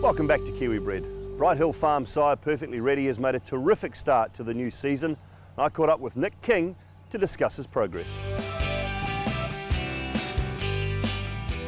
Welcome back to Kiwi Bred. Brighthill Farm sire Perfectly Ready has made a terrific start to the new season. I caught up with Nick King to discuss his progress.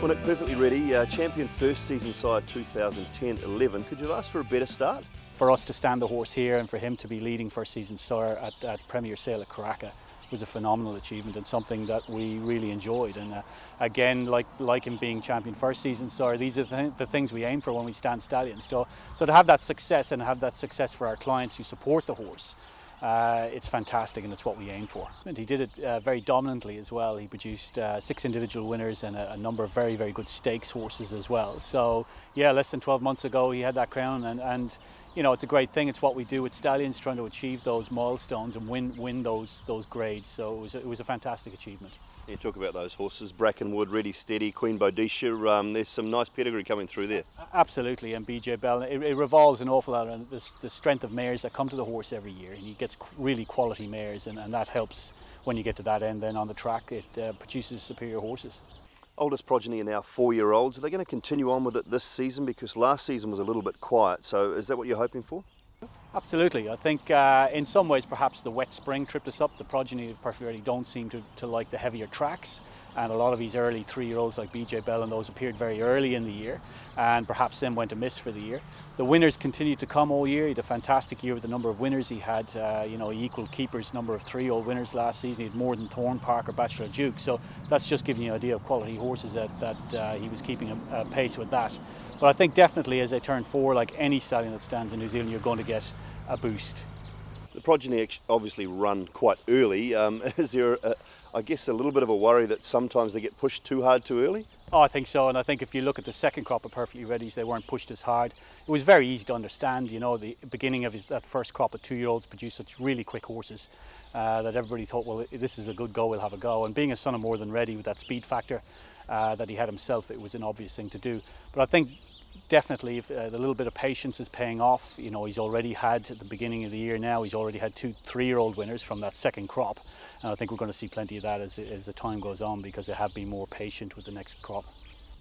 Well, Nick, Perfectly Ready, champion first season sire 2010-11. Could you ask for a better start? For us to stand the horse here and for him to be leading first season sire at Premier Sale at Karaka was a phenomenal achievement and something that we really enjoyed. And again, like him being champion first season sire, these are the things we aim for when we stand stallions. So to have that success and have that success for our clients who support the horse, it's fantastic and it's what we aim for. And he did it very dominantly as well. He produced 6 individual winners and a number of very, very good stakes horses as well. So yeah, less than 12 months ago he had that crown, and you know, it's a great thing. It's what we do with stallions, trying to achieve those milestones and win those grades. So it was a fantastic achievement. You talk about those horses, Brackenwood, Ready Steady, Queen Bodisha, there's some nice pedigree coming through there. Absolutely, and BJ Bell, it revolves an awful lot on the strength of mares that come to the horse every year, and he gets really quality mares, and that helps when you get to that end. Then on the track it produces superior horses. Oldest progeny are now 4-year-olds. Are they going to continue on with it this season? Because last season was a little bit quiet, so is that what you're hoping for? Absolutely. I think in some ways perhaps the wet spring tripped us up. The progeny of Perfectly Ready don't seem to like the heavier tracks, and a lot of these early 3-year-olds like BJ Bell and those appeared very early in the year and perhaps then went amiss for the year. The winners continued to come all year. He had a fantastic year with the number of winners. He had, he equalled Keeper's number of 3-year-old winners last season. He had more than Thorn Park or Bachelor Duke. So that's just giving you an idea of quality horses that he was keeping a pace with that. But I think definitely as they turn 4, like any stallion that stands in New Zealand, you're going to get a boost. The progeny obviously run quite early. Is there, I guess, a little bit of a worry that sometimes they get pushed too hard too early? Oh, I think so, and I think if you look at the second crop of Perfectly Readies, they weren't pushed as hard. It was very easy to understand, you know, the beginning of that first crop of 2-year-olds produced such really quick horses that everybody thought, well, this is a good go, we'll have a go. And being a son of More Than Ready with that speed factor that he had himself, it was an obvious thing to do. But I think definitely if, the little bit of patience is paying off. You know, he's already had at the beginning of the year now, he's already had 2 3-year-old winners from that second crop. And I think we're going to see plenty of that as the time goes on, because they have been more patient with the next crop.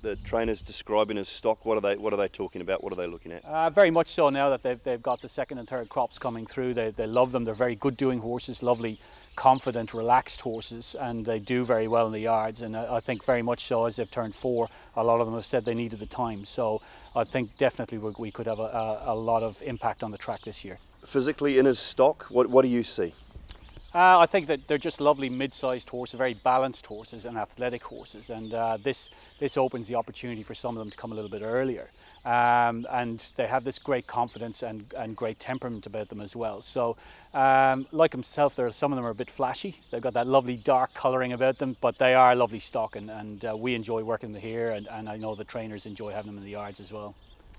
The trainers describing his stock, what are they talking about? What are they looking at? Very much so now that they've got the second and third crops coming through. They love them. They're very good doing horses, lovely, confident, relaxed horses, and they do very well in the yards. And I think very much so as they've turned 4, a lot of them have said they needed the time. So I think definitely we could have a lot of impact on the track this year. Physically in his stock, what do you see? I think that they're just lovely mid-sized horses, very balanced horses and athletic horses, and this opens the opportunity for some of them to come a little bit earlier. And they have this great confidence and great temperament about them as well. So like himself, some of them are a bit flashy. They've got that lovely dark colouring about them, but they are lovely stock, and we enjoy working them here, and I know the trainers enjoy having them in the yards as well.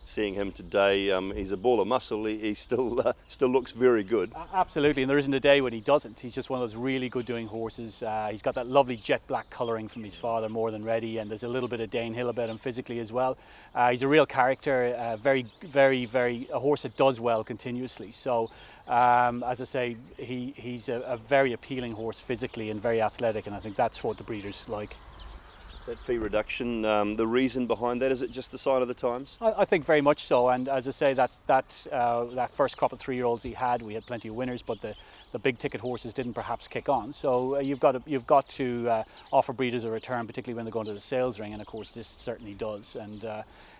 Seeing him today, he's a ball of muscle. He still looks very good. Absolutely, and there isn't a day when he doesn't. He's just one of those really good doing horses. He's got that lovely jet black colouring from his father, More Than Ready, and there's a little bit of Dane Hill about him physically as well. He's a real character, very, a horse that does well continuously. So as I say, he's a very appealing horse physically and very athletic, and I think that's what the breeders like. That fee reduction, the reason behind that, is it just the sign of the times? I think very much so, and as I say, that first crop of 3-year-olds we had plenty of winners, but the big ticket horses didn't perhaps kick on. So you've got to offer breeders a return, particularly when they go into the sales ring, and of course this certainly does. And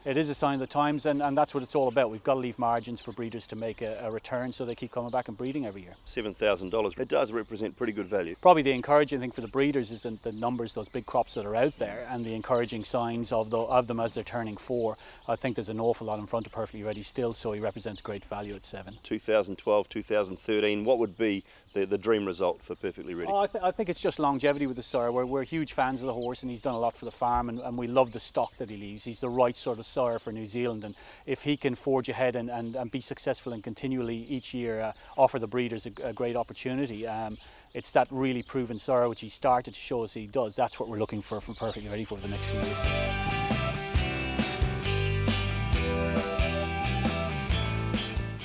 it is a sign of the times, and that's what it's all about. We've got to leave margins for breeders to make a return, so they keep coming back and breeding every year. $7,000, it does represent pretty good value. Probably the encouraging thing for the breeders is the numbers, those big crops that are out there, and the encouraging signs of them as they're turning 4. I think there's an awful lot in front of Perfectly Ready still, so he represents great value at 7. 2012, 2013, what would be the dream result for Perfectly Ready? Oh, I think it's just longevity with the sire. We're huge fans of the horse, and he's done a lot for the farm, and we love the stock that he leaves. He's the right sort of sire for New Zealand, and if he can forge ahead and be successful and continually each year offer the breeders a great opportunity, it's that really proven sire which he started to show us he does. That's what we're looking for from Perfectly Ready for the next few years.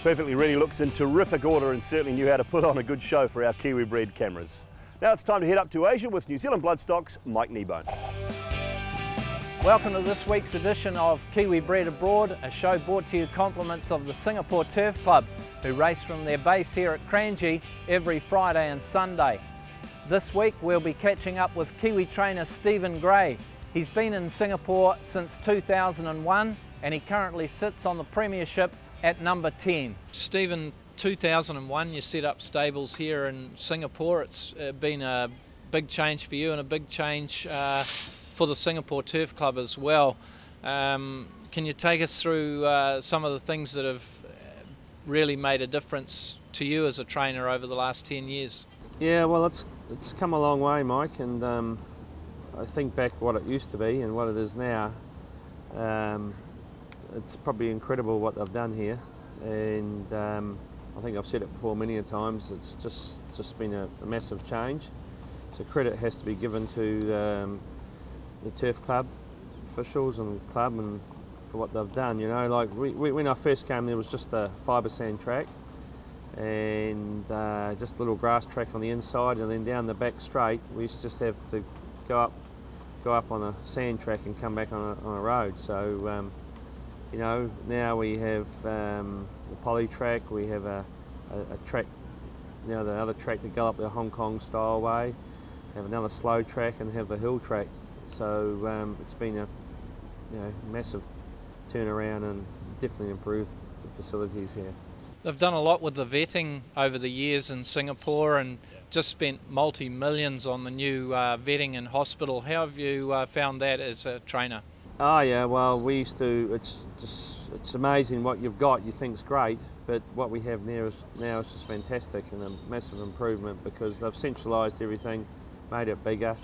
Perfectly Ready looks in terrific order and certainly knew how to put on a good show for our Kiwi Bred cameras. Now it's time to head up to Asia with New Zealand Bloodstock's Mike Kneebone. Welcome to this week's edition of Kiwi Bred Abroad, a show brought to you compliments of the Singapore Turf Club, who race from their base here at Kranji every Friday and Sunday. This week we'll be catching up with Kiwi trainer Stephen Gray. He's been in Singapore since 2001 and he currently sits on the premiership at number 10. Stephen, 2001 you set up stables here in Singapore. It's been a big change for you and a big change for the Singapore Turf Club as well. Can you take us through some of the things that have really made a difference to you as a trainer over the last 10 years? Yeah, well, it's come a long way, Mike, and I think back what it used to be and what it is now. It's probably incredible what they've done here, and I think I've said it before many a times. It's just been a massive change. So credit has to be given to the turf club officials and the club and for what they've done. You know, like when I first came, there was just a fibre sand track and just a little grass track on the inside, and then down the back straight we used to just have to go up on a sand track and come back on a road. So you know, now we have the poly track, we have a track, you know, the other track to go up the Hong Kong style way, have another slow track and have the hill track. So it's been a massive turnaround and definitely improved the facilities here. They've done a lot with the vetting over the years in Singapore and just spent multi-millions on the new vetting and hospital. How have you found that as a trainer? Oh yeah, well we used to, it's amazing what you've got, you think's great, but what we have now is just fantastic and a massive improvement because they've centralised everything, made it bigger.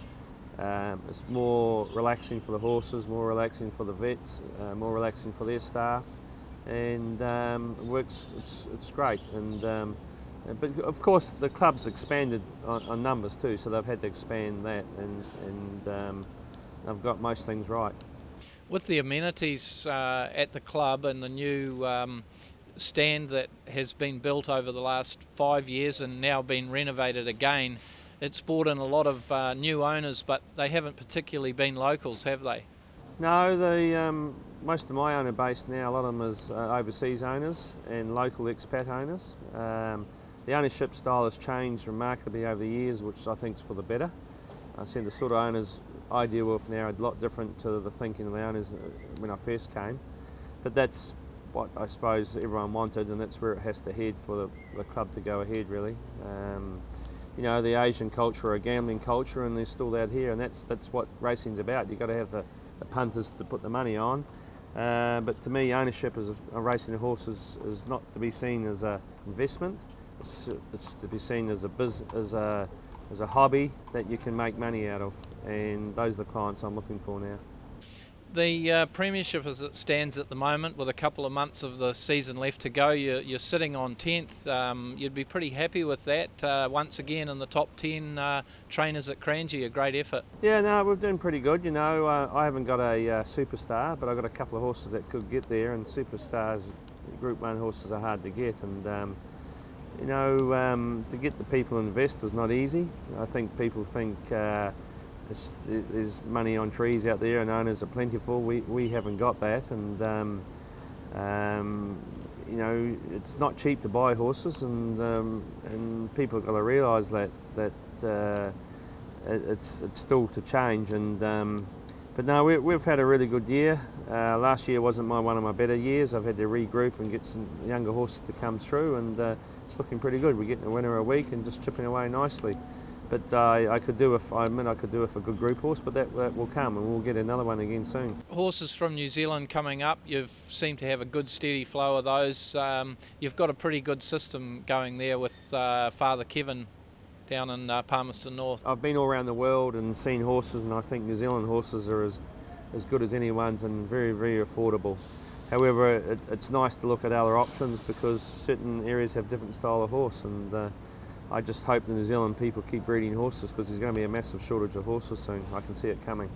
It's more relaxing for the horses, more relaxing for the vets, more relaxing for their staff, and it works. It's great. And but of course the club's expanded on numbers too, so they've had to expand that, and they've got most things right. With the amenities at the club and the new stand that has been built over the last 5 years and now been renovated again, it's brought in a lot of new owners, but they haven't particularly been locals, have they? No, most of my owner base now, a lot of them is overseas owners and local expat owners. The ownership style has changed remarkably over the years, which I think is for the better. I see the sort of owners I deal with now are a lot different to the thinking of the owners when I first came. But that's what I suppose everyone wanted, and that's where it has to head for the club to go ahead, really. You know, the Asian culture, a gambling culture, and they're still out here, and that's what racing's about. You've got to have the punters to put the money on. But to me, ownership of racing horses is not to be seen as an investment. It's to be seen as a hobby that you can make money out of, and those are the clients I'm looking for now. The premiership as it stands at the moment, with a couple of months of the season left to go, you're sitting on 10th. You'd be pretty happy with that. Once again in the top 10 trainers at Kranji, a great effort. Yeah, no, we're doing pretty good. You know, I haven't got a superstar, but I've got a couple of horses that could get there, and superstars, Group 1 horses are hard to get, and you know, to get the people invest is not easy. I think people think there's money on trees out there and owners are plentiful. We haven't got that, and you know, it's not cheap to buy horses, and people have got to realise that it's still to change. And but no, we've had a really good year. Last year wasn't one of my better years. I've had to regroup and get some younger horses to come through, and it's looking pretty good. We're getting a winner a week and just chipping away nicely. But I could do with a good group horse, but that will come, and we'll get another one again soon. Horses from New Zealand coming up, you've seemed to have a good steady flow of those. You've got a pretty good system going there with Father Kevin down in Palmerston North. I've been all around the world and seen horses, and I think New Zealand horses are as good as anyone's and very, very affordable. However, it's nice to look at other options because certain areas have different style of horse, and I just hope the New Zealand people keep breeding horses because there's going to be a massive shortage of horses soon. I can see it coming.